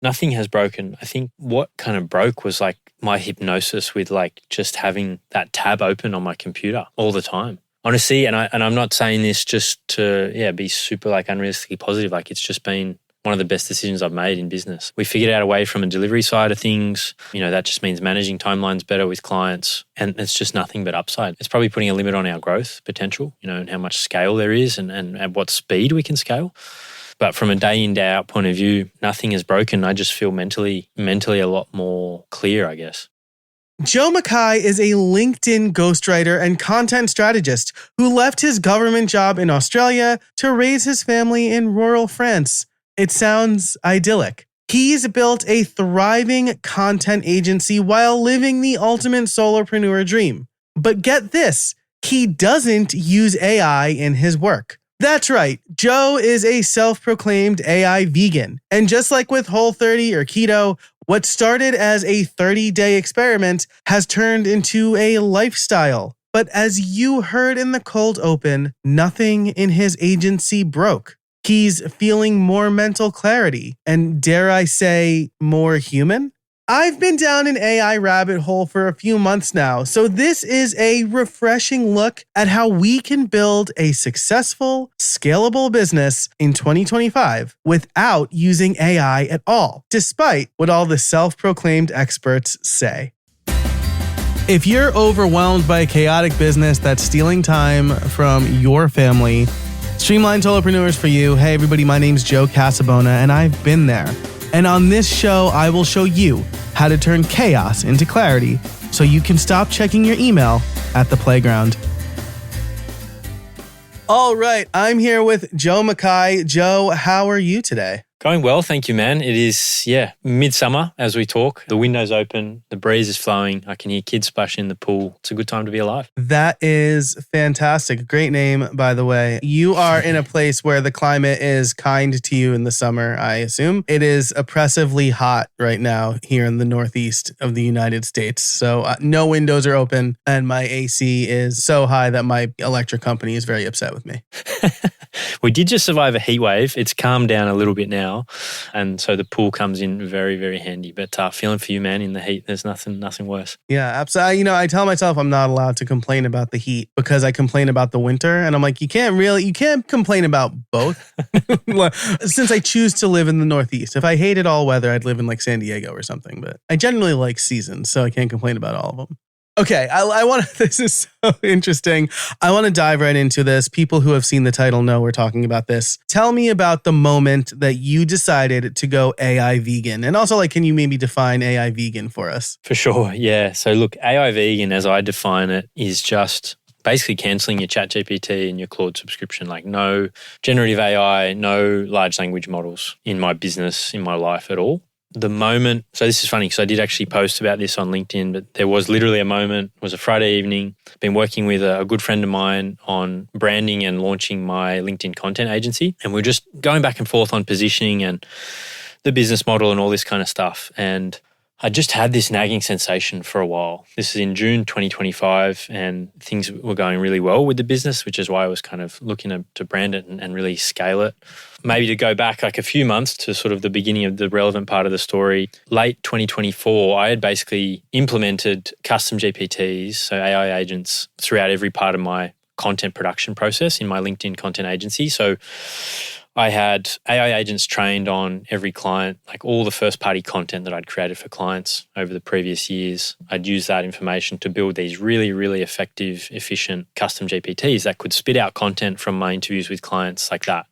Nothing has broken. I think what kind of broke was like my hypnosis with like just having that tab open on my computer all the time. Honestly, and I'm not saying this just to be super like unrealistically positive. Like it's just been one of the best decisions I've made in business. We figured out a way from a delivery side of things. That just means managing timelines better with clients, and it's just nothing but upside. It's probably putting a limit on our growth potential, and how much scale there is and at what speed we can scale. But from a day in, day out point of view, nothing is broken. I just feel mentally a lot more clear, I guess. Joe Mackay is a LinkedIn ghostwriter and content strategist who left his government job in Australia to raise his family in rural France. It sounds idyllic. He's built a thriving content agency while living the ultimate solopreneur dream. But get this, he doesn't use AI in his work. That's right, Joe is a self-proclaimed AI vegan. And just like with Whole30 or Keto, what started as a 30-day experiment has turned into a lifestyle. But as you heard in the cold open, nothing in his agency broke. He's feeling more mental clarity and, dare I say, more human? I've been down an AI rabbit hole for a few months now, so this is a refreshing look at how we can build a successful, scalable business in 2025 without using AI at all, despite what all the self-proclaimed experts say. If you're overwhelmed by a chaotic business that's stealing time from your family, Streamline Solopreneurs for you. Hey everybody, my name's Joe Casabona and I've been there. And on this show, I will show you how to turn chaos into clarity so you can stop checking your email at the playground. All right, I'm here with Joe Mackay. Joe, how are you today? Going well, thank you, man. It is, midsummer as we talk. The window's open, the breeze is flowing. I can hear kids splashing in the pool. It's a good time to be alive. That is fantastic. Great name, by the way. You are in a place where the climate is kind to you in the summer, I assume. It is oppressively hot right now here in the northeast of the United States. So no windows are open, and my AC is so high that my electric company is very upset with me. We did just survive a heat wave. It's calmed down a little bit now. And so the pool comes in very, very handy. But feeling for you, man, in the heat, there's nothing worse. Yeah, absolutely. I tell myself I'm not allowed to complain about the heat because I complain about the winter. And I'm like, you can't complain about both. Since I choose to live in the Northeast. If I hated all weather, I'd live in like San Diego or something. But I generally like seasons, so I can't complain about all of them. Okay, I want to, this is so interesting. I want to dive right into this. People who have seen the title know we're talking about this. Tell me about the moment that you decided to go AI vegan. And also, can you maybe define AI vegan for us? For sure, yeah. So look, AI vegan, as I define it, is just basically cancelling your ChatGPT and your Claude subscription. Like no generative AI, no large language models in my business, in my life at all. The moment, so this is funny because I did actually post about this on LinkedIn, but there was literally a moment, it was a Friday evening, been working with a good friend of mine on branding and launching my LinkedIn content agency. And we're just going back and forth on positioning and the business model and all this kind of stuff. And I just had this nagging sensation for a while. This is in June 2025 and things were going really well with the business, which is why I was kind of looking to brand it and really scale it. Maybe to go back like a few months to sort of the beginning of the relevant part of the story, late 2024, I had basically implemented custom GPTs, so AI agents, throughout every part of my content production process in my LinkedIn content agency. So I had AI agents trained on every client, like all the first-party content that I'd created for clients over the previous years. I'd use that information to build these really, really effective, efficient custom GPTs that could spit out content from my interviews with clients like that.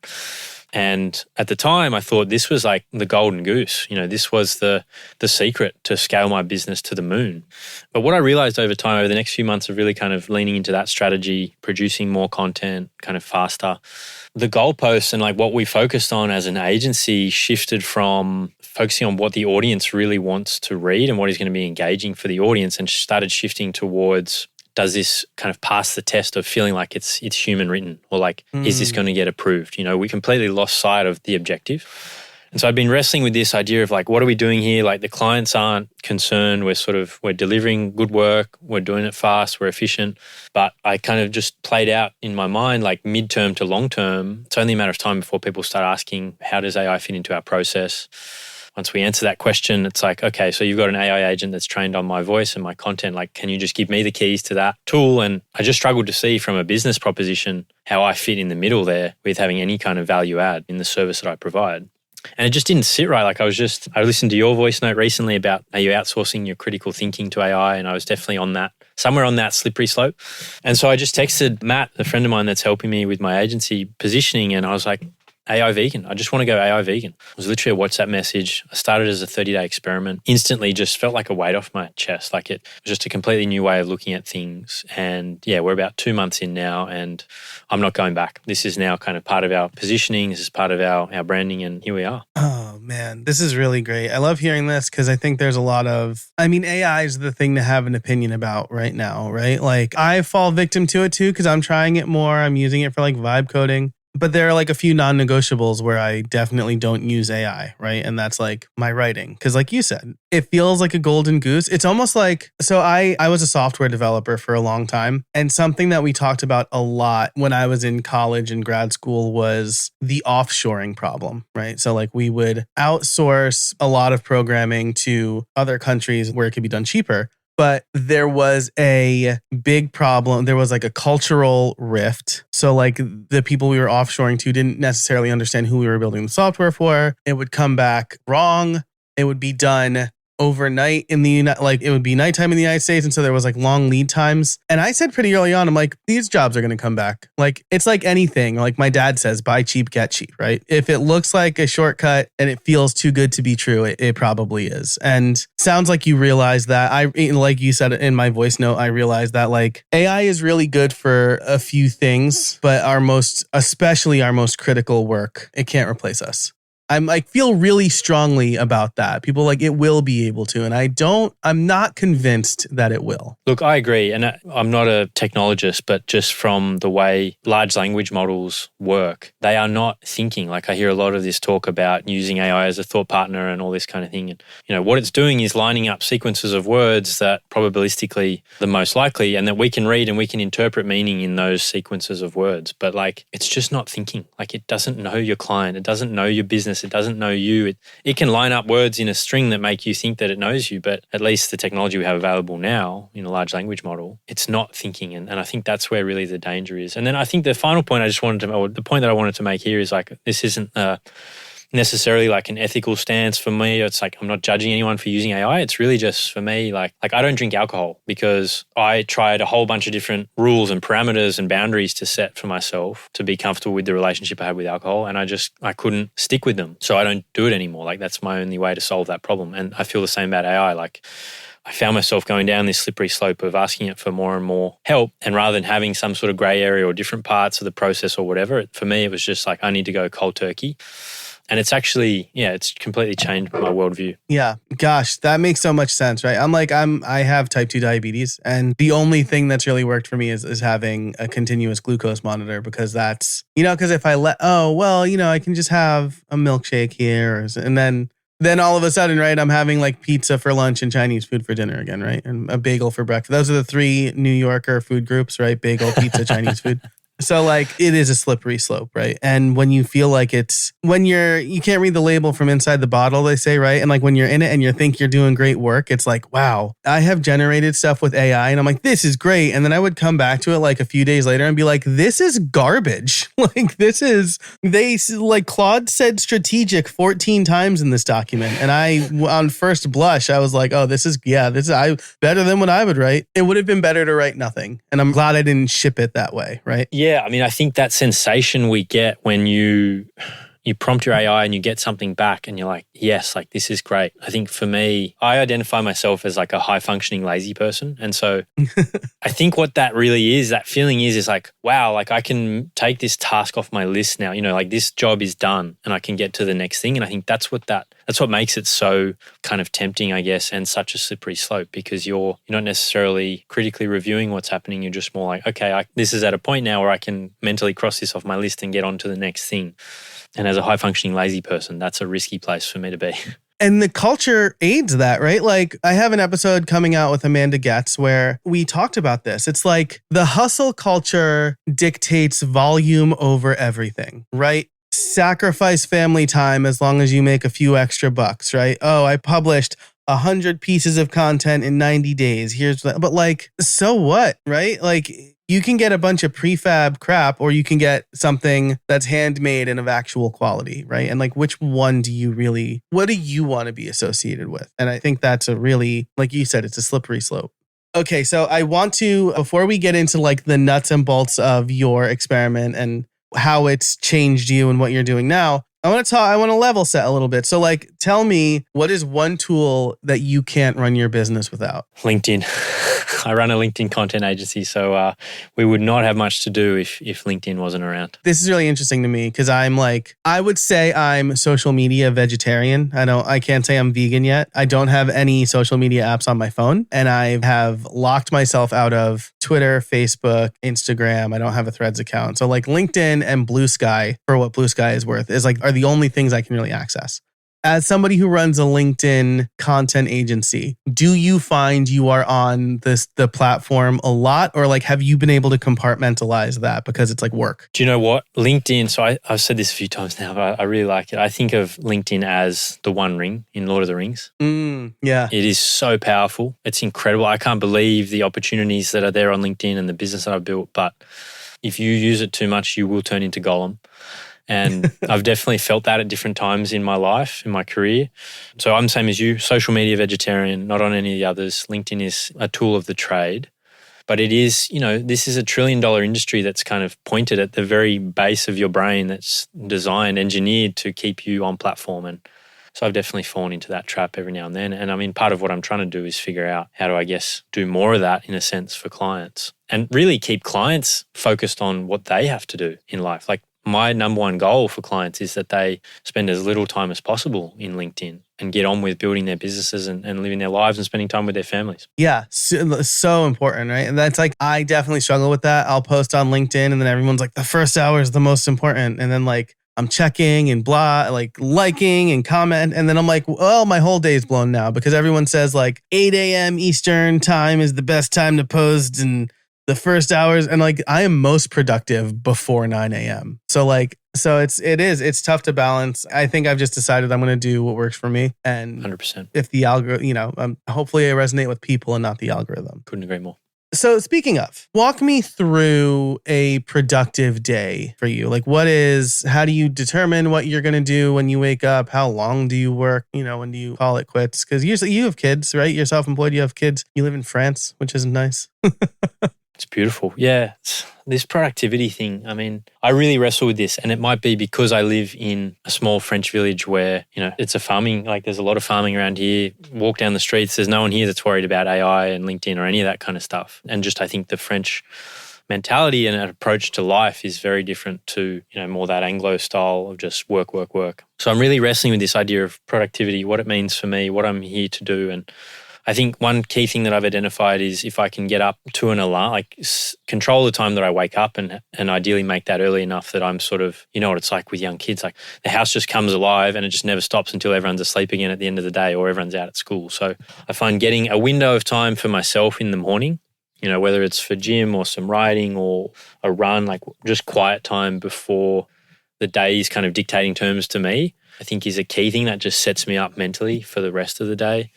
And at the time, I thought this was like the golden goose. This was the secret to scale my business to the moon. But what I realized over time, over the next few months of really kind of leaning into that strategy, producing more content kind of faster, the goalposts and like what we focused on as an agency shifted from focusing on what the audience really wants to read and what is going to be engaging for the audience and started shifting towards, does this kind of pass the test of feeling like it's human written, or like, is this going to get approved? We completely lost sight of the objective. And so I've been wrestling with this idea of like, what are we doing here? Like the clients aren't concerned. We're delivering good work. We're doing it fast. We're efficient. But I kind of just played out in my mind, like midterm to long term. It's only a matter of time before people start asking, how does AI fit into our process? once we answer that question, it's like, okay, so you've got an AI agent that's trained on my voice and my content. Like, can you just give me the keys to that tool? And I just struggled to see from a business proposition how I fit in the middle there with having any kind of value add in the service that I provide. And it just didn't sit right. Like I listened to your voice note recently about are you outsourcing your critical thinking to AI? And I was definitely on that, somewhere on that slippery slope. And so I just texted Matt, a friend of mine that's helping me with my agency positioning. And I was like, AI vegan. I just want to go AI vegan. It was literally a WhatsApp message. I started as a 30-day experiment. Instantly just felt like a weight off my chest. Like it was just a completely new way of looking at things. And yeah, we're about 2 months in now and I'm not going back. This is now kind of part of our positioning. This is part of our branding and here we are. Oh man, this is really great. I love hearing this because I think there's a lot of, AI is the thing to have an opinion about right now, right? Like I fall victim to it too because I'm trying it more. I'm using it for like vibe coding. But there are like a few non-negotiables where I definitely don't use AI, right? And that's like my writing. Because like you said, it feels like a golden goose. It's almost like, so I was a software developer for a long time. And something that we talked about a lot when I was in college and grad school was the offshoring problem, right? So like we would outsource a lot of programming to other countries where it could be done cheaper. But there was a big problem. There was like a cultural rift. So like the people we were offshoring to didn't necessarily understand who we were building the software for. It would come back wrong. It would be done overnight it would be nighttime in the United States. And so there was like long lead times. And I said pretty early on, I'm like, these jobs are going to come back. Like, it's like anything. Like my dad says, buy cheap, get cheap, right? If it looks like a shortcut and it feels too good to be true, it probably is. And sounds like you realize that. Like you said in my voice note, I realized that like AI is really good for a few things, but especially our most critical work, it can't replace us. I feel really strongly about that. People like it will be able to. And I'm not convinced that it will. Look, I agree. And I'm not a technologist, but just from the way large language models work, they are not thinking. Like I hear a lot of this talk about using AI as a thought partner and all this kind of thing. And, what it's doing is lining up sequences of words that probabilistically the most likely and that we can read and we can interpret meaning in those sequences of words. But like, it's just not thinking. Like it doesn't know your client. It doesn't know your business. It doesn't know you. It can line up words in a string that make you think that it knows you, but at least the technology we have available now in a large language model, it's not thinking. And I think that's where really the danger is. And then I think the final point the point that I wanted to make here is like, this isn't necessarily like an ethical stance for me. It's like I'm not judging anyone for using AI. It's really just for me like I don't drink alcohol because I tried a whole bunch of different rules and parameters and boundaries to set for myself to be comfortable with the relationship I had with alcohol, and I couldn't stick with them. So I don't do it anymore. Like that's my only way to solve that problem. And I feel the same about AI. Like I found myself going down this slippery slope of asking it for more and more help. And rather than having some sort of gray area or different parts of the process or whatever, for me, it was just like, I need to go cold turkey. And it's actually, it's completely changed my worldview. Yeah. Gosh, that makes so much sense, right? I have type 2 diabetes. And the only thing that's really worked for me is having a continuous glucose monitor because that's, because if I I can just have a milkshake here. And then all of a sudden, right, I'm having like pizza for lunch and Chinese food for dinner again, right? And a bagel for breakfast. Those are the 3 New Yorker food groups, right? Bagel, pizza, Chinese food. So like it is a slippery slope, right? And when you feel like you can't read the label from inside the bottle, they say, right? And like when you're in it and you think you're doing great work, it's like, wow, I have generated stuff with AI and I'm like, this is great. And then I would come back to it like a few days later and be like, this is garbage. Claude said strategic 14 times in this document. And on first blush, I was like, oh, this is better than what I would write. It would have been better to write nothing. And I'm glad I didn't ship it that way, right? Yeah, I mean, I think that sensation we get when you prompt your AI and you get something back and you're like, yes, like this is great. I think for me, I identify myself as like a high functioning lazy person. And so I think what that really is, that feeling is like, wow, like I can take this task off my list now, like this job is done and I can get to the next thing. And I think that's what makes it so kind of tempting, I guess, and such a slippery slope because you're not necessarily critically reviewing what's happening. You're just more like, okay, this is at a point now where I can mentally cross this off my list and get on to the next thing. And as a high-functioning lazy person, that's a risky place for me to be. And the culture aids that, right? Like I have an episode coming out with Amanda Getz where we talked about this. It's like the hustle culture dictates volume over everything, right? sacrifice family time as long as you make a few extra bucks, right? Oh, I published 100 pieces of content in 90 days. But like, so what, right? Like, you can get a bunch of prefab crap, or you can get something that's handmade and of actual quality, right? And like, which one what do you want to be associated with? And I think that's a really, like you said, it's a slippery slope. Okay, so I want to, before we get into like the nuts and bolts of your experiment and how it's changed you and what you're doing now, I want to level set a little bit. So like, tell me, what is one tool that you can't run your business without? LinkedIn. I run a LinkedIn content agency, so we would not have much to do if LinkedIn wasn't around. This is really interesting to me because I would say I'm social media vegetarian. I can't say I'm vegan yet. I don't have any social media apps on my phone, and I have locked myself out of Twitter, Facebook, Instagram. I don't have a Threads account. So like LinkedIn and Blue Sky, for what Blue Sky is worth, are the only things I can really access. As somebody who runs a LinkedIn content agency, do you find you are on the platform a lot, or like have you been able to compartmentalize that because it's like work? Do you know what? LinkedIn, so I've said this a few times now, but I really like it. I think of LinkedIn as the One Ring in Lord of the Rings. Yeah. It is so powerful. It's incredible. I can't believe the opportunities that are there on LinkedIn and the business that I've built, but if you use it too much, you will turn into Gollum. And I've definitely felt that at different times in my life, in my career. So I'm the same as you, social media vegetarian, not on any of the others. LinkedIn is a tool of the trade. But it is, this is $1 trillion industry that's kind of pointed at the very base of your brain, that's designed, engineered to keep you on platform. And so I've definitely fallen into that trap every now and then. And I mean, part of what I'm trying to do is figure out how do I guess do more of that in a sense for clients and really keep clients focused on what they have to do in life. Like, my number one goal for clients is that they spend as little time as possible in LinkedIn and get on with building their businesses and living their lives and spending time with their families. Yeah, so important, right? And that's like, I definitely struggle with that. I'll post on LinkedIn and then everyone's like, the first hour is the most important. And then like, I'm checking and blah, like liking and comment. And then I'm like, well, my whole day is blown now because everyone says like 8 a.m. Eastern time is the best time to post and the first hours, and like I am most productive before 9 a.m. So it's tough to balance. I think I've just decided I'm going to do what works for me. And 100%. If the algorithm, hopefully I resonate with people and not the algorithm. Couldn't agree more. So speaking of, walk me through a productive day for you. Like how do you determine what you're going to do when you wake up? How long do you work? When do you call it quits? Because usually you have kids, right? You're self-employed, you have kids. You live in France, which isn't nice. It's beautiful. Yeah. This productivity thing, I mean, I really wrestle with this, and it might be because I live in a small French village where, it's a farming, like there's a lot of farming around here. Walk down the streets, there's no one here that's worried about AI and LinkedIn or any of that kind of stuff. And just, I think the French mentality and approach to life is very different to, more that Anglo style of just work, work, work. So I'm really wrestling with this idea of productivity, what it means for me, what I'm here to do. And I think one key thing that I've identified is if I can get up to an alarm, like control the time that I wake up and ideally make that early enough that I'm sort of, what it's like with young kids, like the house just comes alive and it just never stops until everyone's asleep again at the end of the day or everyone's out at school. So I find getting a window of time for myself in the morning, whether it's for gym or some writing or a run, like just quiet time before the day is kind of dictating terms to me, I think is a key thing that just sets me up mentally for the rest of the day.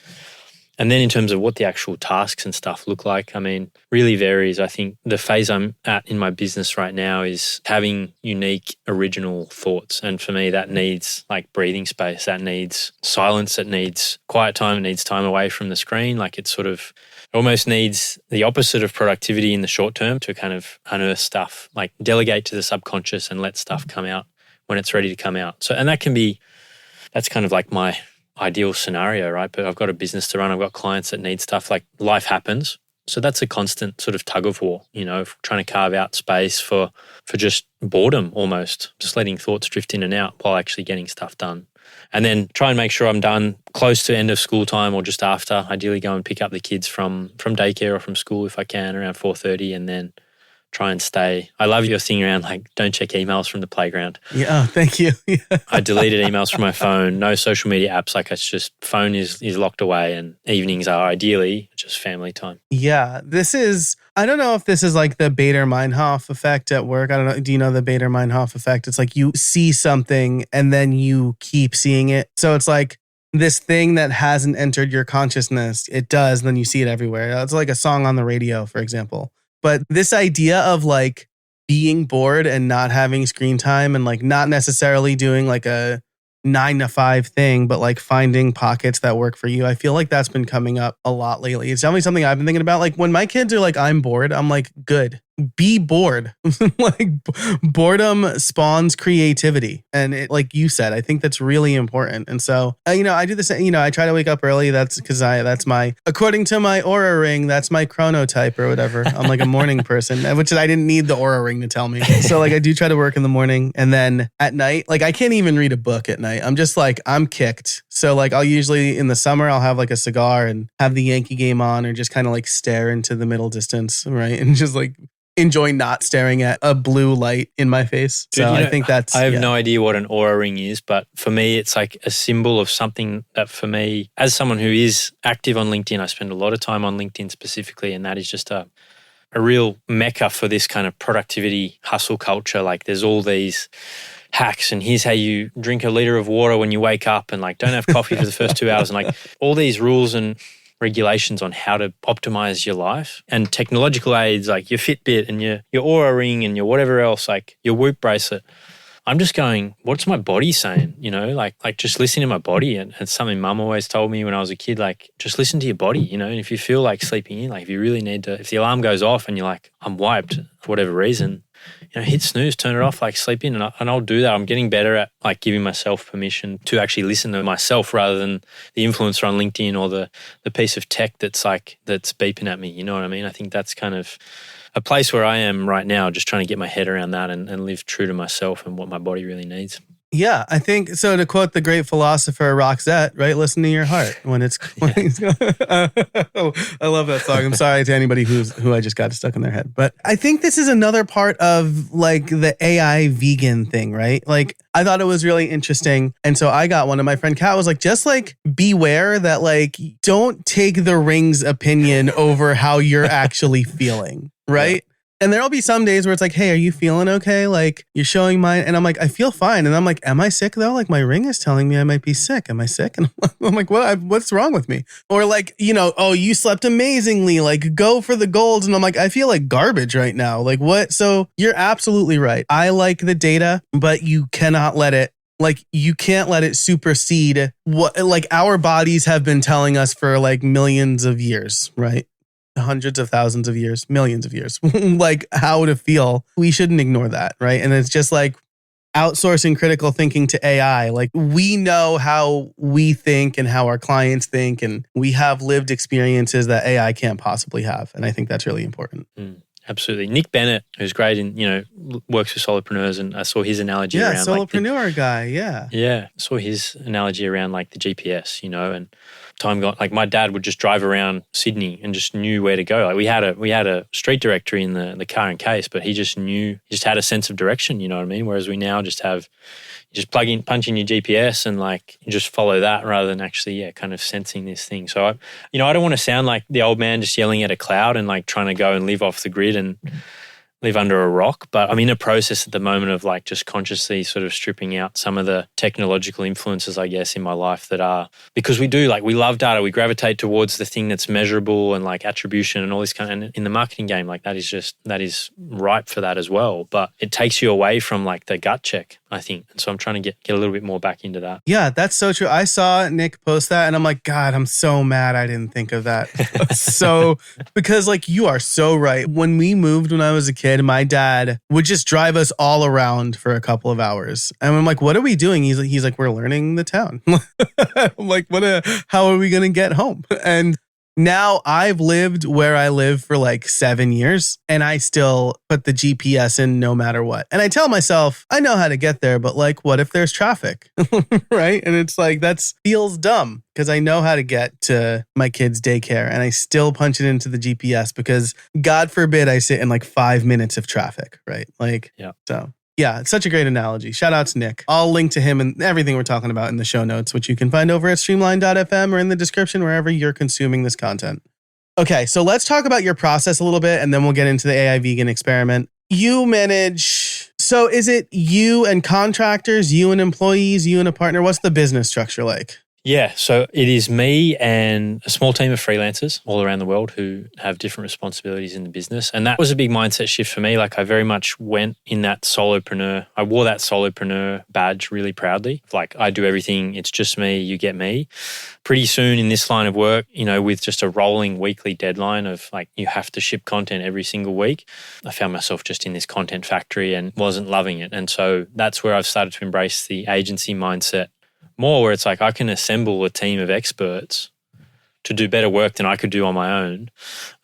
And then in terms of what the actual tasks and stuff look like, I mean, really varies. I think the phase I'm at in my business right now is having unique, original thoughts. And for me, that needs like breathing space, that needs silence, that needs quiet time, it needs time away from the screen. Like it almost needs the opposite of productivity in the short term to kind of unearth stuff, like delegate to the subconscious and let stuff come out when it's ready to come out. So, and that's kind of like my ideal scenario, right? But I've got a business to run. I've got clients that need stuff, like life happens. So that's a constant sort of tug of war, trying to carve out space for just boredom almost, just letting thoughts drift in and out while actually getting stuff done. And then try and make sure I'm done close to end of school time or just after. Ideally go and pick up the kids from daycare or from school if I can around 4:30 and then try and stay. I love your thing around like don't check emails from the playground. Yeah, thank you. Yeah. I deleted emails from my phone, no social media apps. Like it's just phone is locked away and evenings are ideally just family time. Yeah, I don't know if this is like the Bader-Meinhof effect at work. I don't know. Do you know the Bader-Meinhof effect? It's like you see something and then you keep seeing it. So it's like this thing that hasn't entered your consciousness, it does, and then you see it everywhere. It's like a song on the radio, for example. But this idea of like being bored and not having screen time and like not necessarily doing like a 9 to 5 thing, but like finding pockets that work for you. I feel like that's been coming up a lot lately. It's definitely something I've been thinking about. Like when my kids are like, I'm bored, I'm like, good. Be bored. Like boredom spawns creativity. And it, like you said, I think that's really important. And so, I do the same, I try to wake up early. That's because that's my, according to my Aura ring, that's my chronotype or whatever. I'm like a morning person, which I didn't need the Aura ring to tell me. So like I do try to work in the morning, and then at night, like I can't even read a book at night. I'm just like, I'm kicked. So like I'll usually in the summer, I'll have like a cigar and have the Yankee game on, or just kind of like stare into the middle distance. Right. And just like enjoy not staring at a blue light in my face. So I think that's... I have no idea what an Aura ring is, but for me, it's like a symbol of something that for me, as someone who is active on LinkedIn, I spend a lot of time on LinkedIn specifically, and that is just a real mecca for this kind of productivity hustle culture. Like there's all these hacks, and here's how you drink a liter of water when you wake up, and like don't have coffee for the first 2 hours, and like all these rules and regulations on how to optimize your life, and technological aids like your Fitbit and your Aura ring and your whatever else, like your Whoop bracelet. I'm just going, what's my body saying? Like just listening to my body. And it's something mum always told me when I was a kid, like just listen to your body, and if you feel like sleeping in, like if you really need to, if the alarm goes off and you're like, I'm wiped for whatever reason, hit snooze, turn it off, like sleep in, and I'll do that. I'm getting better at like giving myself permission to actually listen to myself rather than the influencer on LinkedIn or the piece of tech that's beeping at me. You know what I mean? I think that's kind of a place where I am right now, just trying to get my head around that and live true to myself and what my body really needs. Yeah, I think so. To quote the great philosopher Roxette, right? Listen to your heart when it's. I love that song. I'm sorry to anybody who I just got stuck in their head, but I think this is another part of like the AI vegan thing, right? Like I thought it was really interesting, and so I got one. And my friend Kat was like, just like beware that like don't take the ring's opinion over how you're actually feeling, right? Yeah. And there'll be some days where it's like, hey, are you feeling okay? Like you're showing mine. And I'm like, I feel fine. And I'm like, am I sick though? Like my ring is telling me I might be sick. Am I sick? And I'm like, what's wrong with me? Or like, oh, you slept amazingly. Like go for the gold. And I'm like, I feel like garbage right now. Like what? So you're absolutely right. I like the data, but you cannot let it. Like you can't let it supersede what like our bodies have been telling us for like millions of years, right? Hundreds of thousands of years, millions of years, like how to feel. We shouldn't ignore that, right? And it's just like outsourcing critical thinking to AI. Like we know how we think and how our clients think, and we have lived experiences that AI can't possibly have. And I think that's really important. Absolutely. Nick Bennett, who's great in, works with solopreneurs, and I saw his analogy around solopreneur guy. Yeah. Yeah. I saw his analogy around like the GPS, and time got like my dad would just drive around Sydney and just knew where to go. Like we had a street directory in the car in case, but he just had a sense of direction, you know what I mean? Whereas we now just have, you just punch in your GPS and like you just follow that rather than actually, kind of sensing this thing. So I don't want to sound like the old man just yelling at a cloud and like trying to go and live off the grid and live under a rock. But I'm in a process at the moment of like just consciously sort of stripping out some of the technological influences, I guess, in my life that are, because we love data. We gravitate towards the thing that's measurable and like attribution and all this kind of, and in the marketing game, like that is ripe for that as well. But it takes you away from like the gut check, I think. And so I'm trying to get a little bit more back into that. Yeah, that's so true. I saw Nick post that and I'm like, God, I'm so mad I didn't think of that. Because like you are so right. When we moved when I was a kid, my dad would just drive us all around for a couple of hours. And I'm like, what are we doing? He's like, we're learning the town. I'm like, how are we going to get home? And Now I've lived where I live for like 7 years and I still put the GPS in no matter what. And I tell myself, I know how to get there, but like, what if there's traffic? Right? And it's like, that feels dumb because I know how to get to my kids' daycare and I still punch it into the GPS because God forbid I sit in like 5 minutes of traffic, right? Like, Yeah. So. Yeah, it's such a great analogy. Shout out to Nick. I'll link to him and everything we're talking about in the show notes, which you can find over at streamline.fm or in the description wherever you're consuming this content. Okay, so let's talk about your process a little bit and then we'll get into the AI vegan experiment. You manage, so is it you and contractors, you and employees, you and a partner? What's the business structure like? Yeah, so it is me and a small team of freelancers all around the world who have different responsibilities in the business. And that was a big mindset shift for me. Like I very much went in that solopreneur. I wore that solopreneur badge really proudly. Like I do everything. It's just me, you get me. Pretty soon in this line of work, with just a rolling weekly deadline of like you have to ship content every single week, I found myself just in this content factory and wasn't loving it. And so that's where I've started to embrace the agency mindset more, where it's like I can assemble a team of experts to do better work than I could do on my own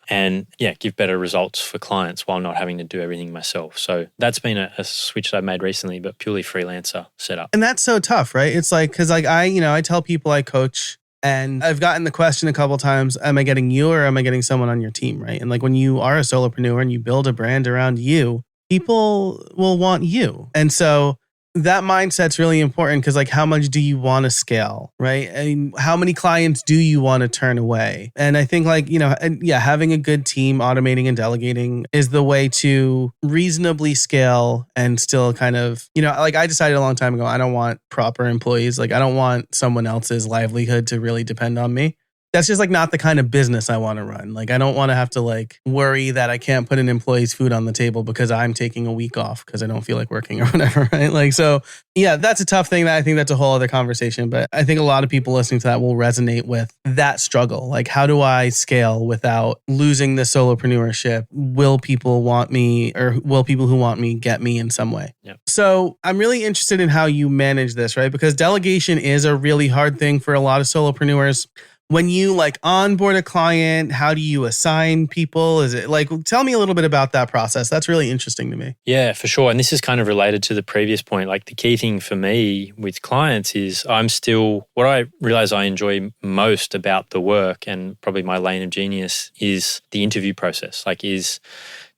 and give better results for clients while not having to do everything myself. So that's been a switch that I've made recently, but purely freelancer setup. And that's so tough, right? It's like, because like I tell people I coach and I've gotten the question a couple times, am I getting you or am I getting someone on your team, right? And like when you are a solopreneur and you build a brand around you, people will want you. And so that mindset's really important because like how much do you want to scale, right? And how many clients do you want to turn away? And I think like, having a good team, automating and delegating is the way to reasonably scale and still kind of, like I decided a long time ago, I don't want proper employees. Like I don't want someone else's livelihood to really depend on me. That's just like not the kind of business I want to run. Like I don't want to have to like worry that I can't put an employee's food on the table because I'm taking a week off because I don't feel like working or whatever, right? Like, so yeah, that's a tough thing. That I think that's a whole other conversation, but I think a lot of people listening to that will resonate with that struggle. Like, how do I scale without losing the solopreneurship? Will people want me or will people who want me get me in some way? Yeah. So I'm really interested in how you manage this, right? Because delegation is a really hard thing for a lot of solopreneurs. When you like onboard a client, how do you assign people? Is it like, tell me a little bit about that process. That's really interesting to me. Yeah, for sure. And this is kind of related to the previous point. Like the key thing for me with clients is what I realize I enjoy most about the work and probably my lane of genius is the interview process. Like is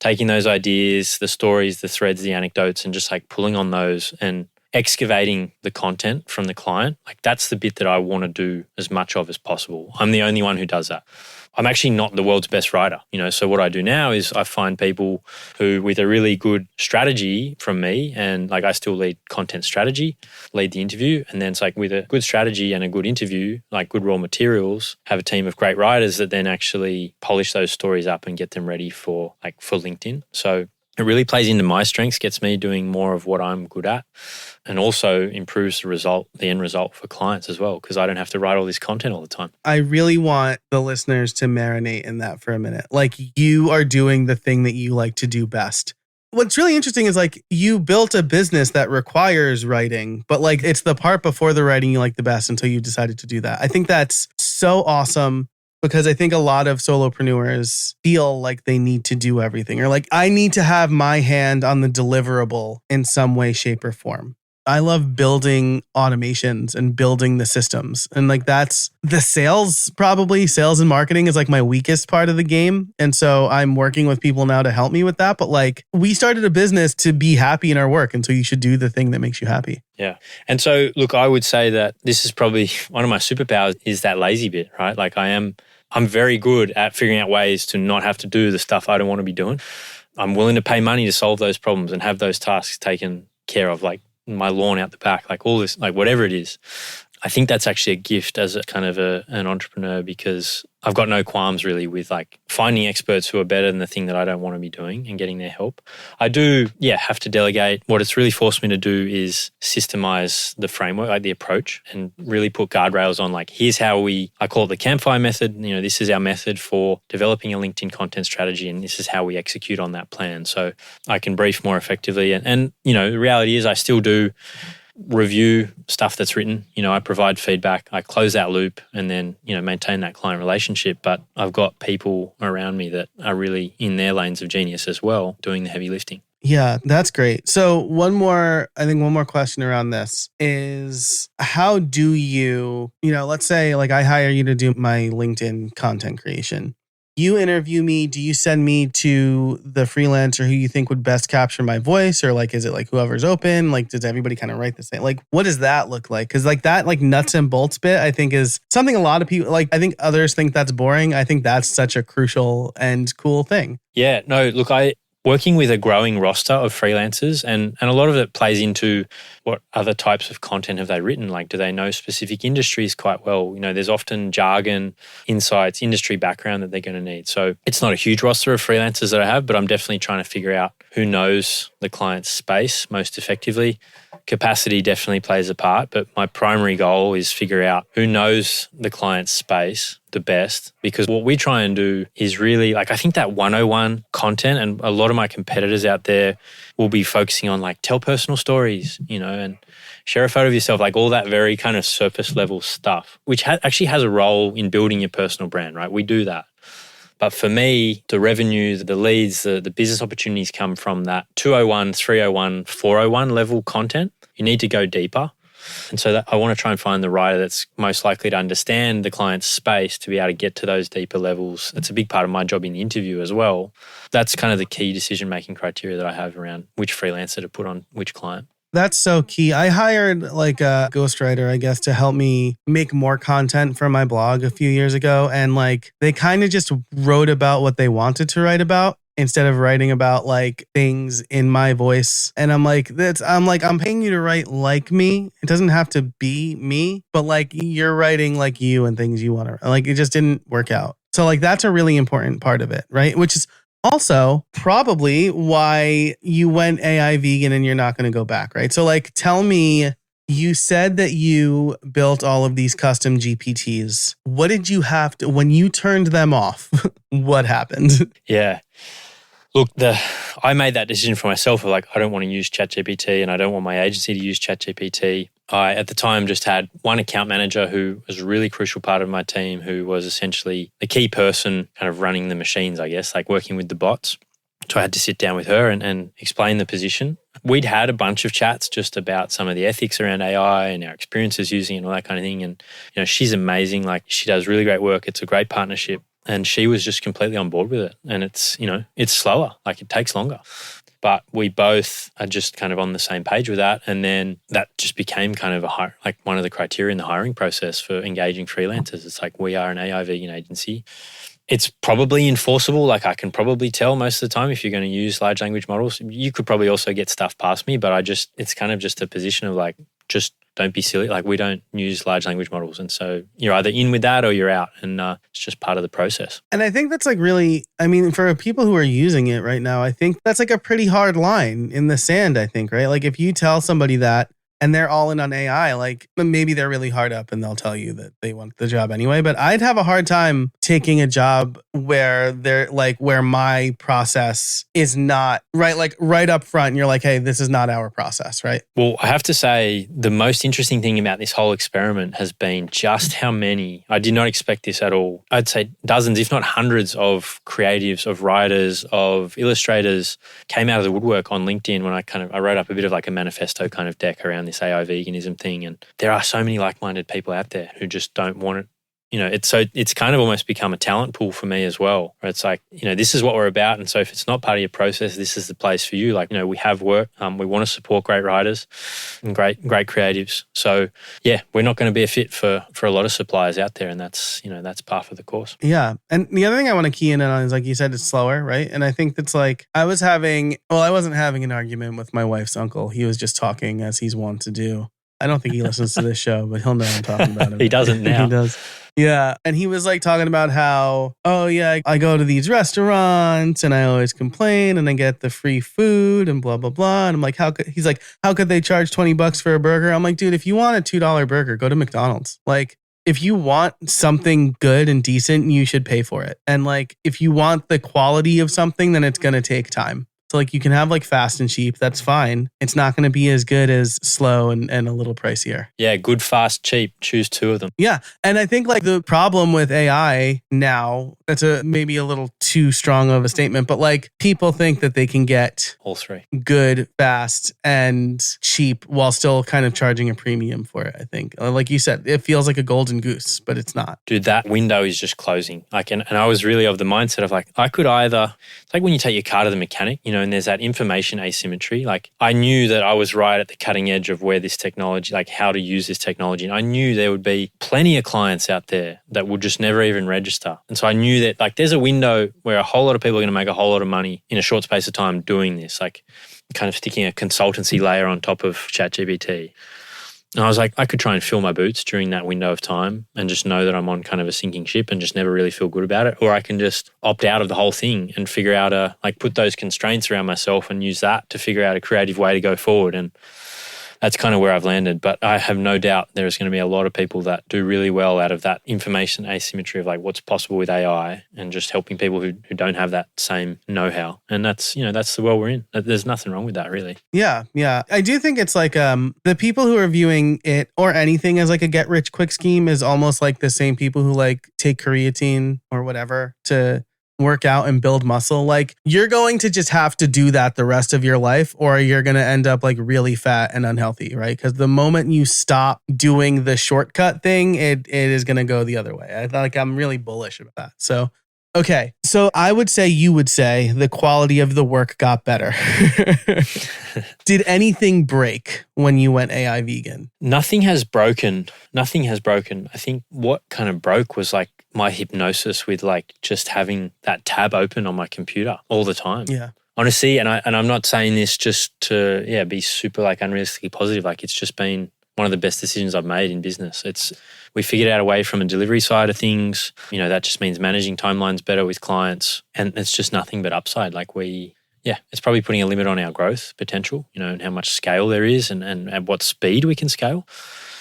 taking those ideas, the stories, the threads, the anecdotes, and just like pulling on those and excavating the content from the client. Like that's the bit that I want to do as much of as possible. I'm the only one who does that. I'm actually not the world's best writer, so what I do now is I find people who with a really good strategy from me, and like I still lead content strategy, lead the interview, and then it's like with a good strategy and a good interview, like good raw materials, have a team of great writers that then actually polish those stories up and get them ready for LinkedIn. So it really plays into my strengths, gets me doing more of what I'm good at, and also improves the end result for clients as well, because I don't have to write all this content all the time. I really want the listeners to marinate in that for a minute. Like you are doing the thing that you like to do best. What's really interesting is like you built a business that requires writing, but like it's the part before the writing you like the best until you decided to do that. I think that's so awesome. Because I think a lot of solopreneurs feel like they need to do everything or like I need to have my hand on the deliverable in some way, shape, or form. I love building automations and building the systems. And like that's the sales and marketing is like my weakest part of the game. And so I'm working with people now to help me with that. But like we started a business to be happy in our work. And so you should do the thing that makes you happy. Yeah. And so look, I would say that this is probably one of my superpowers is that lazy bit, right? Like I'm very good at figuring out ways to not have to do the stuff I don't want to be doing. I'm willing to pay money to solve those problems and have those tasks taken care of, like my lawn out the back, like all this, like whatever it is. I think that's actually a gift as a kind of an entrepreneur because I've got no qualms really with like finding experts who are better than the thing that I don't want to be doing and getting their help. I do, have to delegate. What it's really forced me to do is systemize the framework, like the approach, and really put guardrails on like, here's how I call it the campfire method. This is our method for developing a LinkedIn content strategy and this is how we execute on that plan. So I can brief more effectively. And the reality is I still do review stuff that's written. I provide feedback, I close that loop, and then, maintain that client relationship. But I've got people around me that are really in their lanes of genius as well, doing the heavy lifting. Yeah, that's great. So one more question around this is, how do you, let's say like I hire you to do my LinkedIn content creation. You interview me. Do you send me to the freelancer who you think would best capture my voice? Or like, is it like whoever's open? Like, does everybody kind of write the same? Like, what does that look like? Because like that like nuts and bolts bit, I think is something a lot of people, like I think others think that's boring. I think that's such a crucial and cool thing. Yeah, no, look, working with a growing roster of freelancers, and a lot of it plays into what other types of content have they written. Like, do they know specific industries quite well? There's often jargon, insights, industry background that they're going to need. So it's not a huge roster of freelancers that I have, but I'm definitely trying to figure out who knows the client's space most effectively. Capacity definitely plays a part, but my primary goal is figure out who knows the client's space the best, because what we try and do is really like, I think that 101 content, and a lot of my competitors out there will be focusing on like tell personal stories, and share a photo of yourself, like all that very kind of surface level stuff, which actually has a role in building your personal brand, right? We do that. But for me, the revenue, the leads, the business opportunities come from that 201, 301, 401 level content. You need to go deeper. And so I want to try and find the writer that's most likely to understand the client's space to be able to get to those deeper levels. It's a big part of my job in the interview as well. That's kind of the key decision-making criteria that I have around which freelancer to put on which client. That's so key. I hired like a ghostwriter, I guess, to help me make more content for my blog a few years ago. And like, they kind of just wrote about what they wanted to write about, instead of writing about like things in my voice. And I'm like, I'm paying you to write like me. It doesn't have to be me, but like you're writing like you and things you want to, like, it just didn't work out. So like, that's a really important part of it, right? Which is also probably why you went AI vegan and you're not going to go back, right? So like, tell me, you said that you built all of these custom GPTs. What did you have to, when you turned them off, what happened? Yeah. Look, I made that decision for myself of like, I don't want to use ChatGPT and I don't want my agency to use ChatGPT. I, at the time, just had one account manager who was a really crucial part of my team, who was essentially the key person kind of running the machines, I guess, like working with the bots. So I had to sit down with her and explain the position. We'd had a bunch of chats just about some of the ethics around AI and our experiences using it and all that kind of thing. And, she's amazing. Like, she does really great work. It's a great partnership. And she was just completely on board with it. And it's slower, like it takes longer. But we both are just kind of on the same page with that. And then that just became kind of one of the criteria in the hiring process for engaging freelancers. It's like, we are an AI vegan agency. It's probably enforceable. Like, I can probably tell most of the time if you're going to use large language models. You could probably also get stuff past me, but it's kind of just a position of like, just don't be silly. Like, we don't use large language models. And so you're either in with that or you're out. And it's just part of the process. And I think that's like really, I mean, for people who are using it right now, I think that's like a pretty hard line in the sand, I think, right? Like, if you tell somebody that and they're all in on AI, like maybe they're really hard up and they'll tell you that they want the job anyway. But I'd have a hard time taking a job where they're like, where my process is not right, like right up front. And you're like, hey, this is not our process, right? Well, I have to say the most interesting thing about this whole experiment has been just how many, I did not expect this at all. I'd say dozens, if not hundreds of creatives, of writers, of illustrators came out of the woodwork on LinkedIn when I wrote up a bit of like a manifesto kind of deck around this AI veganism thing. And there are so many like-minded people out there who just don't want it. It's kind of almost become a talent pool for me as well. Where it's like, this is what we're about. And so if it's not part of your process, this is the place for you. Like, we have work. We want to support great writers and great creatives. So yeah, we're not going to be a fit for a lot of suppliers out there. And that's par for the course. Yeah. And the other thing I want to key in on is, like you said, it's slower, right? And I think that's like, I wasn't having an argument with my wife's uncle. He was just talking as he's wont to do. I don't think he listens to this show, but he'll know I'm talking about him. He doesn't now. He does. Yeah. And he was like talking about how, oh yeah, I go to these restaurants and I always complain and I get the free food and blah, blah, blah. And I'm like, how could they charge $20 for a burger? I'm like, dude, if you want a $2 burger, go to McDonald's. Like, if you want something good and decent, you should pay for it. And like, if you want the quality of something, then it's going to take time. So like you can have like fast and cheap. That's fine. It's not going to be as good as slow and a little pricier. Yeah, good, fast, cheap. Choose two of them. Yeah. And I think like the problem with AI now, that's maybe a little too strong of a statement, but like people think that they can get all three good, fast, and cheap while still kind of charging a premium for it, I think. Like you said, it feels like a golden goose, but it's not. Dude, that window is just closing. Like, and I was really of the mindset of like, I could either, it's like when you take your car to the mechanic, and there's that information asymmetry. Like I knew that I was right at the cutting edge of where this technology, like how to use this technology. And I knew there would be plenty of clients out there that would just never even register. And so I knew that like there's a window where a whole lot of people are going to make a whole lot of money in a short space of time doing this, like kind of sticking a consultancy layer on top of ChatGPT. And I was like, I could try and fill my boots during that window of time and just know that I'm on kind of a sinking ship and just never really feel good about it. Or I can just opt out of the whole thing and figure out put those constraints around myself and use that to figure out a creative way to go forward. And that's kind of where I've landed. But I have no doubt there's going to be a lot of people that do really well out of that information asymmetry of like what's possible with AI and just helping people who don't have that same know-how. And that's the world we're in. There's nothing wrong with that, really. Yeah. Yeah. I do think it's like the people who are viewing it or anything as like a get rich quick scheme is almost like the same people who like take creatine or whatever to work out and build muscle. Like you're going to just have to do that the rest of your life or you're going to end up like really fat and unhealthy, right? Because the moment you stop doing the shortcut thing, it is going to go the other way. I'm really bullish about that. So, okay. So I would say you would say the quality of the work got better. Did anything break when you went AI vegan? Nothing has broken. I think what kind of broke was like my hypnosis with like just having that tab open on my computer all the time. Yeah. Honestly, and I'm not saying this just to be super like unrealistically positive. Like it's just been one of the best decisions I've made in business. We figured out a way from a delivery side of things. That just means managing timelines better with clients, and it's just nothing but upside. Like it's probably putting a limit on our growth potential, and how much scale there is and at what speed we can scale.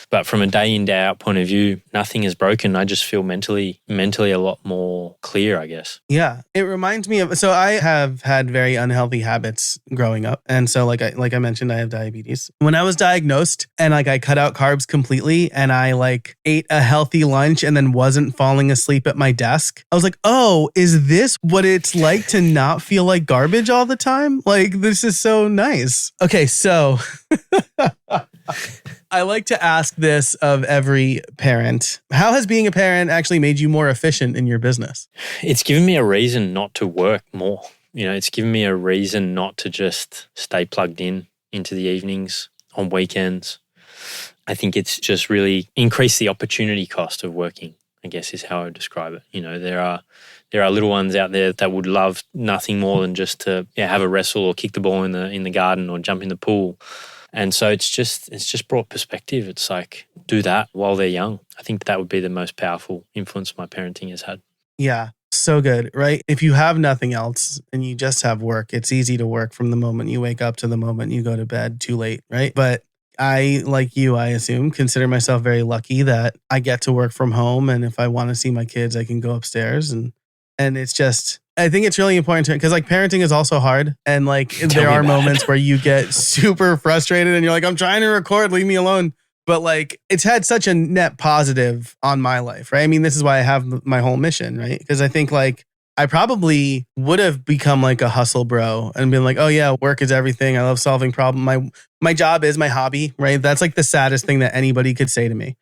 But from a day in, day out point of view, nothing is broken. I just feel mentally a lot more clear, I guess. Yeah. It reminds me of, so I have had very unhealthy habits growing up. And so like I mentioned, I have diabetes. When I was diagnosed and like I cut out carbs completely and I like ate a healthy lunch and then wasn't falling asleep at my desk, I was like, oh, is this what it's like to not feel like garbage all the time? Like this is so nice. Okay. So I like to ask this of every parent. How has being a parent actually made you more efficient in your business? It's given me a reason not to work more. It's given me a reason not to just stay plugged into the evenings, on weekends. I think it's just really increased the opportunity cost of working, I guess is how I would describe it. There are little ones out there that would love nothing more than just to have a wrestle or kick the ball in the garden or jump in the pool. And so it's just brought perspective. It's like, do that while they're young. I think that would be the most powerful influence my parenting has had. Yeah, so good, right? If you have nothing else and you just have work, it's easy to work from the moment you wake up to the moment you go to bed too late, right? But I, like you, I assume, consider myself very lucky that I get to work from home. And if I want to see my kids, I can go upstairs. And it's just, I think it's really important because like parenting is also hard. And like there are moments where you get super frustrated and you're like, I'm trying to record, leave me alone. But like it's had such a net positive on my life, right? I mean, this is why I have my whole mission, right? Because I think like I probably would have become like a hustle bro and been like, oh yeah, work is everything. I love solving problems. My job is my hobby, right? That's like the saddest thing that anybody could say to me.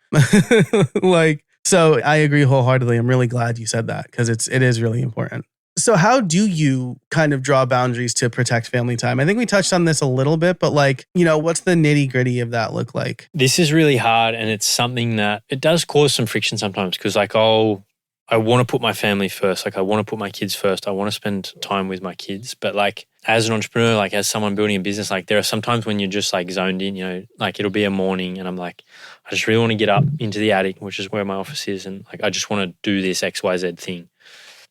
So I agree wholeheartedly. I'm really glad you said that because it is really important. So how do you kind of draw boundaries to protect family time? I think we touched on this a little bit, but like, what's the nitty gritty of that look like? This is really hard. And it's something that it does cause some friction sometimes because like, I want to put my family first. Like I want to put my kids first. I want to spend time with my kids. But like as an entrepreneur, like as someone building a business, like there are some times when you're just like zoned in, like it'll be a morning and I'm like, I just really want to get up into the attic, which is where my office is. And like, I just want to do this XYZ thing.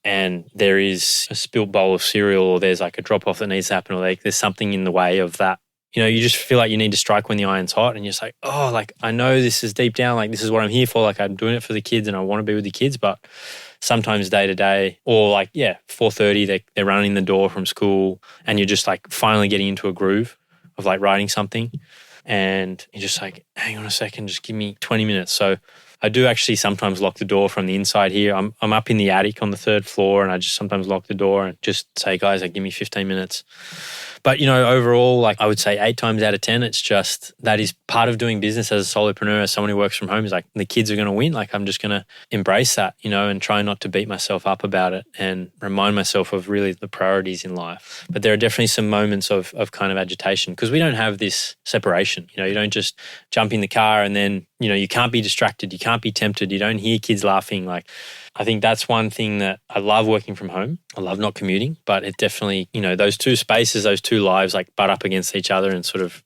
And there is a spilt bowl of cereal or there's like a drop off that needs to happen or like there's something in the way of that. You just feel like you need to strike when the iron's hot and you're just like, oh, like I know this is deep down, like this is what I'm here for. Like I'm doing it for the kids and I want to be with the kids, but sometimes day to day, or like, 4:30, they're running the door from school and you're just like finally getting into a groove of like writing something. And you're just like, hang on a second, just give me 20 minutes. So I do actually sometimes lock the door from the inside here. I'm up in the attic on the 3rd floor, and I just sometimes lock the door and just say, guys, like, give me 15 minutes. But, overall, like I would say 8 times out of 10, it's just that is part of doing business as a solopreneur, as someone who works from home, is like the kids are going to win. Like I'm just going to embrace that, and try not to beat myself up about it and remind myself of really the priorities in life. But there are definitely some moments of kind of agitation because we don't have this separation. You don't just jump in the car and then, you can't be distracted. You can't be tempted. You don't hear kids laughing. Like I think that's one thing that I love working from home. I love not commuting, but it definitely, those two spaces, those two lives like butt up against each other and sort of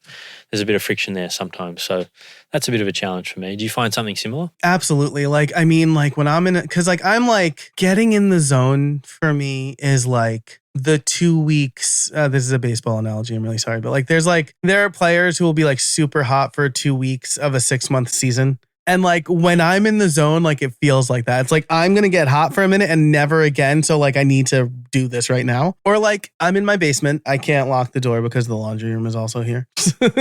there's a bit of friction there sometimes. So that's a bit of a challenge for me. Do you find something similar? Absolutely. Like, I mean, like when I'm in it, because like I'm like getting in the zone for me is like the 2 weeks. This is a baseball analogy. I'm really sorry. But like there are players who will be like super hot for 2 weeks of a 6-month season. And like when I'm in the zone, like it feels like that. It's like I'm going to get hot for a minute and never again. So like I need to do this right now. Or like I'm in my basement. I can't lock the door because the laundry room is also here.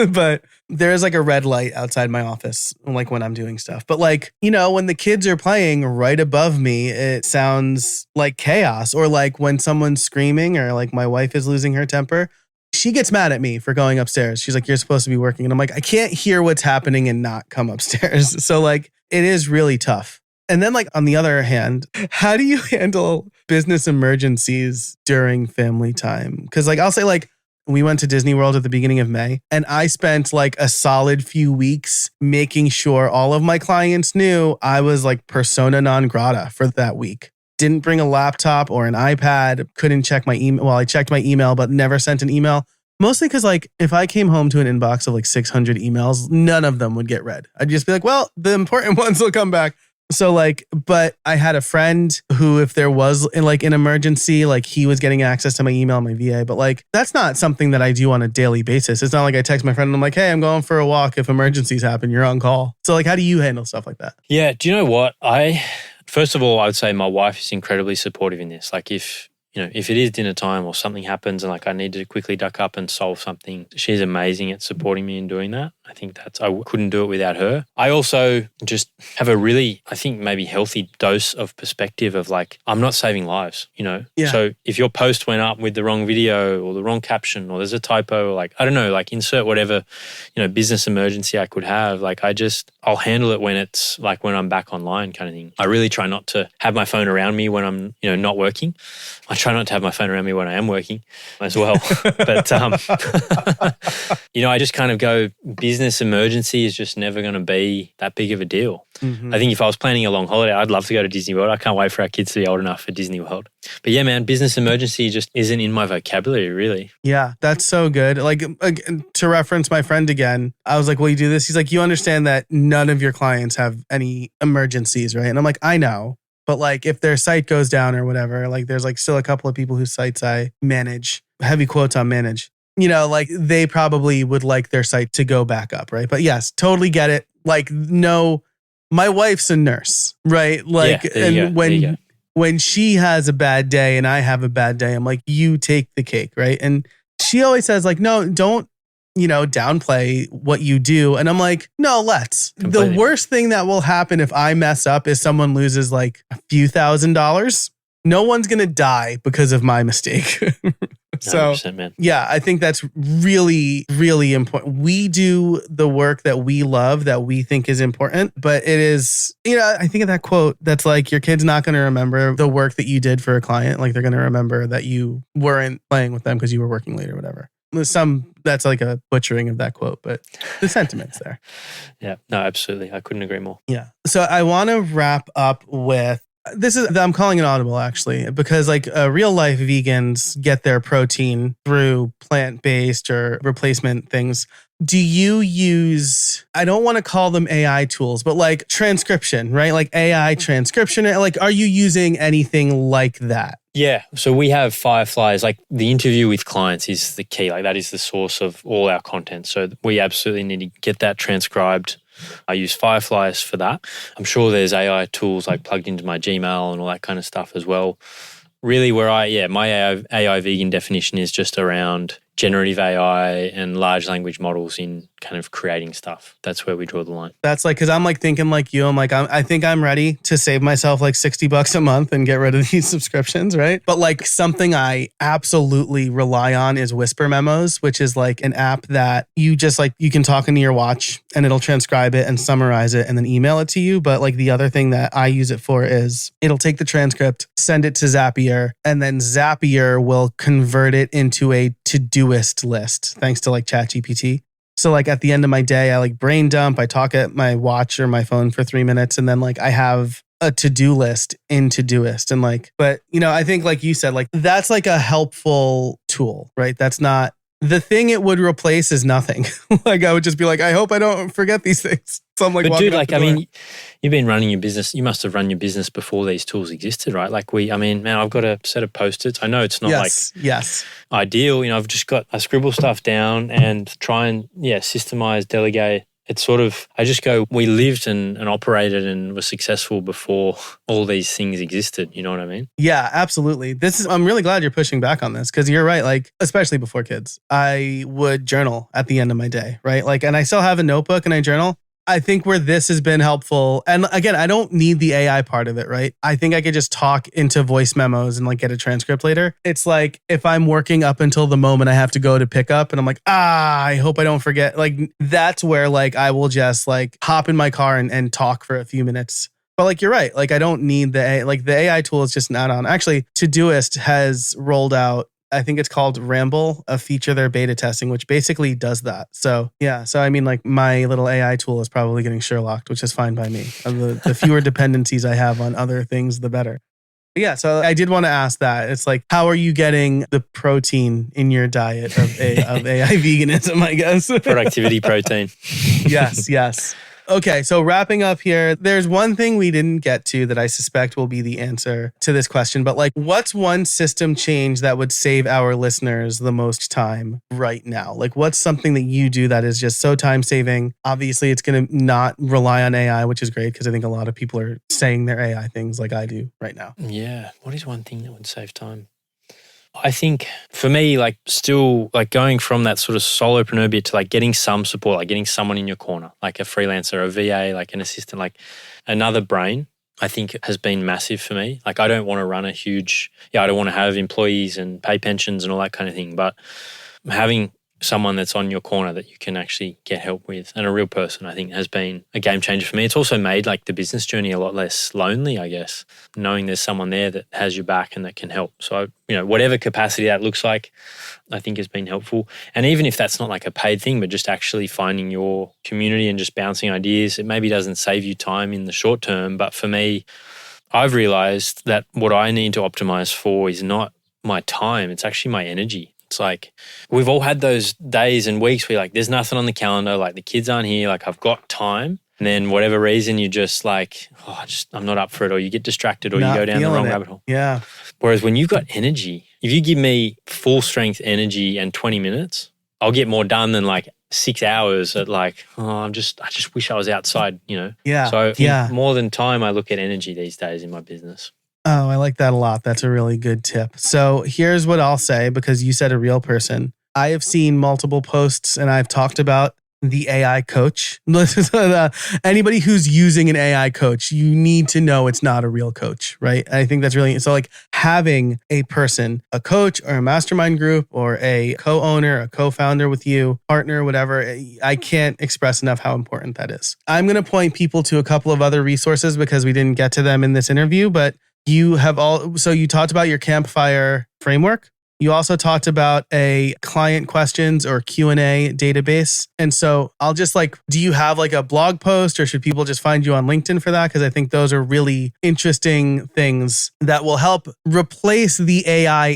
But there's like a red light outside my office, like when I'm doing stuff. But like, when the kids are playing right above me, it sounds like chaos. Or like when someone's screaming or like my wife is losing her temper. She gets mad at me for going upstairs. She's like, you're supposed to be working. And I'm like, I can't hear what's happening and not come upstairs. So like, it is really tough. And then like, on the other hand, how do you handle business emergencies during family time? Because like, I'll say like, we went to Disney World at the beginning of May and I spent like a solid few weeks making sure all of my clients knew I was like persona non grata for that week. Didn't bring a laptop or an iPad, couldn't check my email. Well, I checked my email, but never sent an email. Mostly because like if I came home to an inbox of like 600 emails, none of them would get read. I'd just be like, well, the important ones will come back. So like, but I had a friend who, if there was like an emergency, like he was getting access to my email, my VA, but like, that's not something that I do on a daily basis. It's not like I text my friend and I'm like, hey, I'm going for a walk. If emergencies happen, you're on call. So like, how do you handle stuff like that? Yeah. Do you know what? First of all, I would say my wife is incredibly supportive in this. Like if it is dinner time or something happens and like I need to quickly duck up and solve something, she's amazing at supporting me in doing that. I think I couldn't do it without her. I also just have a really, I think maybe healthy dose of perspective of like, I'm not saving lives, Yeah. So if your post went up with the wrong video or the wrong caption or there's a typo or like, I don't know, like insert whatever, business emergency I could have, like I'll handle it when it's like when I'm back online kind of thing. I really try not to have my phone around me when I'm, not working. I try not to have my phone around me when I am working as well. But, I just kind of go, business emergency is just never going to be that big of a deal. Mm-hmm. I think if I was planning a long holiday, I'd love to go to Disney World. I can't wait for our kids to be old enough for Disney World. But yeah, man, business emergency just isn't in my vocabulary, really. Yeah, that's so good. Like to reference my friend again, I was like, will you do this? He's like, you understand that none of your clients have any emergencies, right? And I'm like, I know. But like if their site goes down or whatever, like there's like still a couple of people whose sites I manage, heavy quotes on manage, like they probably would like their site to go back up, right? But yes, totally get it. Like, no, my wife's a nurse, right? Like, and when she has a bad day and I have a bad day, I'm like, you take the cake, right? And she always says like, no, don't, downplay what you do. And I'm like, no, let's. Completely. The worst thing that will happen if I mess up is someone loses like a few $1,000s. No one's going to die because of my mistake. So, man. Yeah, I think that's really, really important. We do the work that we love, that we think is important, but it is, I think of that quote that's like, your kid's not going to remember the work that you did for a client. Like they're going to remember that you weren't playing with them because you were working late or whatever. That's like a butchering of that quote, but the sentiment's there. Yeah, no, absolutely. I couldn't agree more. Yeah. So I want to wrap up with, I'm calling it audible actually, because like real life vegans get their protein through plant-based or replacement things. Do you use, I don't want to call them AI tools, but like transcription, right? Like AI transcription, like are you using anything like that? Yeah. So we have Fireflies, like the interview with clients is the key. Like that is the source of all our content. So we absolutely need to get that transcribed I use Fireflies for that. I'm sure there's AI tools like plugged into my Gmail and all that kind of stuff as well. Really where my AI vegan definition is just around generative AI and large language models in kind of creating stuff. That's where we draw the line. That's like, because I'm like thinking like you, I'm like, I think I'm ready to save myself like $60 a month and get rid of these subscriptions, right? But like something I absolutely rely on is Whisper Memos, which is like an app that you just like, you can talk into your watch and it'll transcribe it and summarize it and then email it to you. But like the other thing that I use it for is it'll take the transcript, send it to Zapier, and then Zapier will convert it into a Todoist list, thanks to like ChatGPT. So like at the end of my day, I like brain dump, I talk at my watch or my phone for 3 minutes, and then like I have a to-do list in Todoist. And like, but you know, I think like you said, like that's like a helpful tool, right? That's not the thing it would replace is nothing. Like I would just be like, I hope I don't forget these things. So I'm like, but dude, like, I mean, you've been running your business. You must have run your business before these tools existed, right? Like man, I've got a set of Post-its. I know it's not ideal. You know, I scribble stuff down and try and systemize, delegate. It's sort of, I just go, we lived and operated and were successful before all these things existed. You know what I mean? Yeah, absolutely. I'm really glad you're pushing back on this because you're right. Like, especially before kids, I would journal at the end of my day, right? Like, and I still have a notebook and I journal. I think where this has been helpful, and again, I don't need the AI part of it, right? I think I could just talk into voice memos and like get a transcript later. It's like if I'm working up until the moment I have to go to pick up and I'm like, I hope I don't forget. Like that's where like I will just like hop in my car and talk for a few minutes. But like you're right, like I don't need the AI tool is just an add-on. Actually, Todoist has rolled out, I think it's called Ramble, a feature they're beta testing, which basically does that. So yeah, so I mean like my little AI tool is probably getting Sherlocked, which is fine by me. The fewer dependencies I have on other things, the better. But yeah, so I did want to ask that. It's like, how are you getting the protein in your diet of AI veganism, I guess? Productivity protein. Yes. Okay, so wrapping up here, there's one thing we didn't get to that I suspect will be the answer to this question, but like, what's one system change that would save our listeners the most time right now? Like, what's something that you do that is just so time saving? Obviously, it's going to not rely on AI, which is great because I think a lot of people are saying their AI things like I do right now. Yeah. What is one thing that would save time? I think for me, like still like going from that sort of solopreneur bit to like getting some support, like getting someone in your corner, like a freelancer, a VA, like an assistant, like another brain, I think has been massive for me. Like I don't want to run I don't want to have employees and pay pensions and all that kind of thing, but having someone that's on your corner that you can actually get help with and a real person, I think has been a game changer for me. It's also made like the business journey a lot less lonely, I guess, knowing there's someone there that has your back and that can help. So, you know, whatever capacity that looks like, I think has been helpful. And even if that's not like a paid thing, but just actually finding your community and just bouncing ideas, it maybe doesn't save you time in the short term. But for me, I've realized that what I need to optimize for is not my time, it's actually my energy. It's like we've all had those days and weeks where like there's nothing on the calendar, like the kids aren't here, like I've got time. And then whatever reason you're just like, I'm not up for it, or you get distracted or you go down the wrong rabbit hole. Yeah. Whereas when you've got energy, if you give me full strength energy and 20 minutes, I'll get more done than like 6 hours at like, I just wish I was outside, you know? Yeah. So more than time, I look at energy these days in my business. Oh, I like that a lot. That's a really good tip. So here's what I'll say, because you said a real person. I have seen multiple posts and I've talked about the AI coach. Anybody who's using an AI coach, you need to know it's not a real coach, right? I think that's really, so like having a person, a coach or a mastermind group or a co-owner, a co-founder with you, partner, whatever, I can't express enough how important that is. I'm going to point people to a couple of other resources because we didn't get to them in this interview, but you talked about your Campfire framework. You also talked about a client questions or Q&A database. And so I'll just do you have like a blog post or should people just find you on LinkedIn for that? Because I think those are really interesting things that will help replace the AI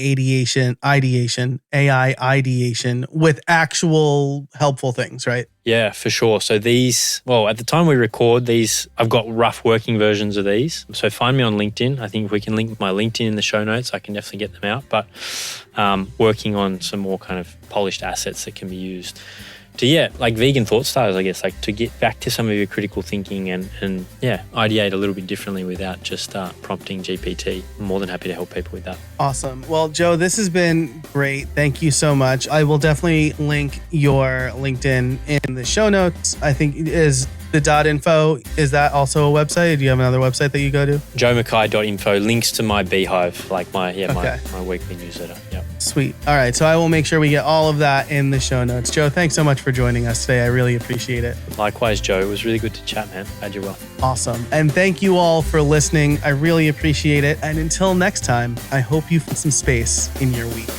ideation with actual helpful things, right? Yeah, for sure. So at the time we record these, I've got rough working versions of these. So find me on LinkedIn. I think if we can link my LinkedIn in the show notes, I can definitely get them out. But working on some more kind of polished assets that can be used like vegan thought starters, I guess, like to get back to some of your critical thinking and ideate a little bit differently without just prompting GPT. I'm more than happy to help people with that. Awesome. Well, Joe, this has been great. Thank you so much. I will definitely link your LinkedIn in the show notes. I think it is the .info. Is that also a website? Do you have another website that you go to? joemackay.info links to my Beehive, like my weekly newsletter. Yep. Sweet. All right. So I will make sure we get all of that in the show notes. Joe, thanks so much for joining us today. I really appreciate it. Likewise, Joe. It was really good to chat, man. Glad you're well. Awesome. And thank you all for listening. I really appreciate it. And until next time, I hope you find some space in your week.